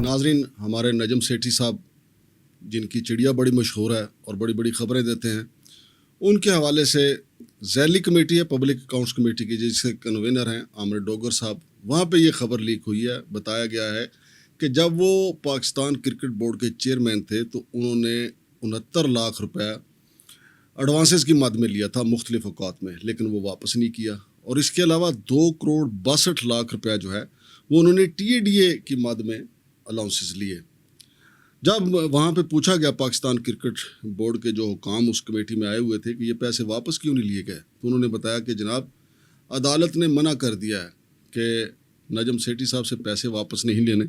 नाजरीन, हमारे नजम सेठी साहब जिनकी चिड़िया बड़ी मशहूर है और बड़ी बड़ी ख़बरें देते हैं, उनके हवाले से ज़ैली कमेटी है, पब्लिक अकाउंट्स कमेटी की, जिसके कन्वीनर हैं आमिर डोगर साहब, वहाँ पे ये खबर लीक हुई है। बताया गया है कि जब वो पाकिस्तान क्रिकेट बोर्ड के चेयरमैन थे तो उन्होंने 69 लाख रुपए एडवांसेस की मद में लिया था मुख्तलिफ औकात में, लेकिन वो वापस नहीं किया। और इसके अलावा 2 करोड़ 62 लाख रुपया जो है वो उन्होंने TADA की मद में अलाउंसेस लिए। जब वहाँ पे पूछा गया पाकिस्तान क्रिकेट बोर्ड के जो हुकाम उस कमेटी में आए हुए थे कि ये पैसे वापस क्यों नहीं लिए गए, तो उन्होंने बताया कि जनाब अदालत ने मना कर दिया है कि नजम सेठी साहब से पैसे वापस नहीं लेने।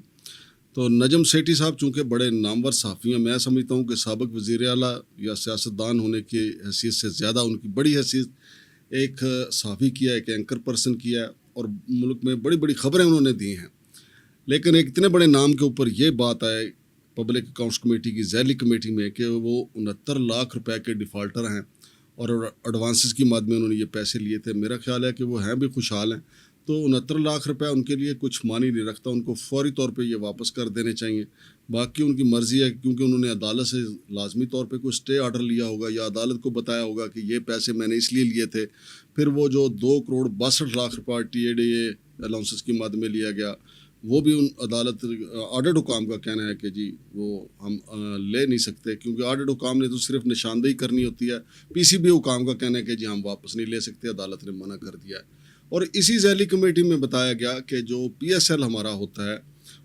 तो नजम सेठी साहब चूँकि बड़े नामवर सहाफ़ी हैं, मैं समझता हूँ कि साबिक़ वज़ीर आला या सियासतदान होने की हैसियत से ज़्यादा उनकी बड़ी हैसियत एक सहाफ़ी किया है, एक एंकर पर्सन किया है, और मुल्क में बड़ी बड़ी ख़बरें उन्होंने दी हैं। लेकिन एक इतने बड़े नाम के ऊपर ये बात आए पब्लिक अकाउंट्स कमेटी की ज़ैली कमेटी में कि वो 69 लाख रुपए के डिफ़ाल्टर हैं और एडवांसेस की मद में उन्होंने ये पैसे लिए थे। मेरा ख्याल है कि वो हैं भी खुशहाल हैं, तो 69 लाख रुपए उनके लिए कुछ मानी नहीं रखता, उनको फ़ौरी तौर पे ये वापस कर देने चाहिए। बाकी उनकी मर्ज़ी है, क्योंकि उन्होंने अदालत से लाजमी तौर पे कोई स्टे आर्डर लिया होगा या अदालत को बताया होगा कि ये पैसे मैंने इसलिए लिए थे। फिर वो जो 2 करोड़ 62 लाख रुपये TADA अलाउंसेस की मद में लिया गया, वो भी उन अदालत ऑर्डर्ड हुकाम का कहना है कि जी वो हम ले नहीं सकते, क्योंकि ऑर्डर्ड हुकाम ने तो सिर्फ निशानदेही करनी होती है। PCB हुकाम का कहना है कि जी हम वापस नहीं ले सकते, अदालत ने मना कर दिया है। और इसी ज़ैली कमेटी में बताया गया कि जो PSL हमारा होता है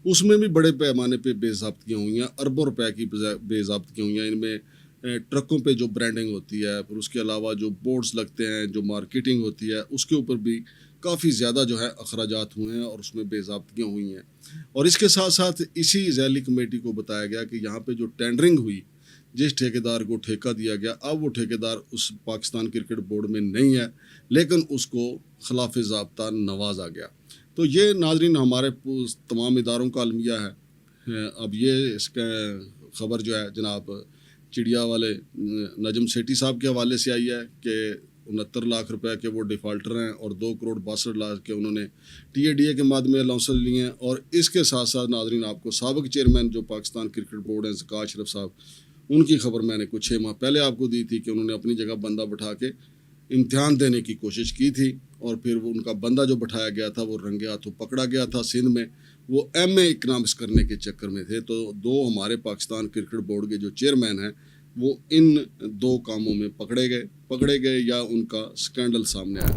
उसमें भी बड़े पैमाने पे बेज़ाब्तियाँ हुई हैं, अरबों रुपए की बेज़ाब्तियाँ हुई हैं। इनमें ट्रकों पे जो ब्रांडिंग होती है, फिर उसके अलावा जो बोर्ड्स लगते हैं, जो मार्केटिंग होती है, उसके ऊपर भी काफ़ी ज़्यादा जो है अखराजात हुए हैं और उसमें बेज़ाब्तियाँ हुई हैं। और इसके साथ साथ इसी ज़ैली कमेटी को बताया गया कि यहाँ पे जो टेंडरिंग हुई, जिस ठेकेदार को ठेका दिया गया, अब वो ठेकेदार उस पाकिस्तान क्रिकेट बोर्ड में नहीं है, लेकिन उसको खिलाफ ज़ाब्ता नवाजा गया। तो ये नाजरीन हमारे तमाम इदारों का अलमिया है। अब ये इसका ख़बर जो है जनाब चिड़िया वाले नजम सेठी साहब के हवाले से आई है कि 69 लाख रुपए के वो डिफ़ाल्टर हैं और 2 करोड़ 62 लाख के उन्होंने TADA के मद में अलाउंसेस लिए हैं। और इसके साथ साथ नाजरीन आपको साबिक़ चेयरमैन जो पाकिस्तान क्रिकेट बोर्ड हैं ज़कात शरीफ साहब, उनकी खबर मैंने कुछ 6 माह पहले आपको दी थी कि उन्होंने अपनी जगह बंदा बैठा के इम्तिहान देने की कोशिश की थी, और फिर वो उनका बंदा जो बैठाया गया था वो रंगे हाथों पकड़ा गया था सिंध में। वो MA इकनॉमिक्स करने के चक्कर में थे। तो 2 हमारे पाकिस्तान क्रिकेट बोर्ड के जो चेयरमैन हैं वो इन 2 कामों में पकड़े गए या उनका स्कैंडल सामने आया।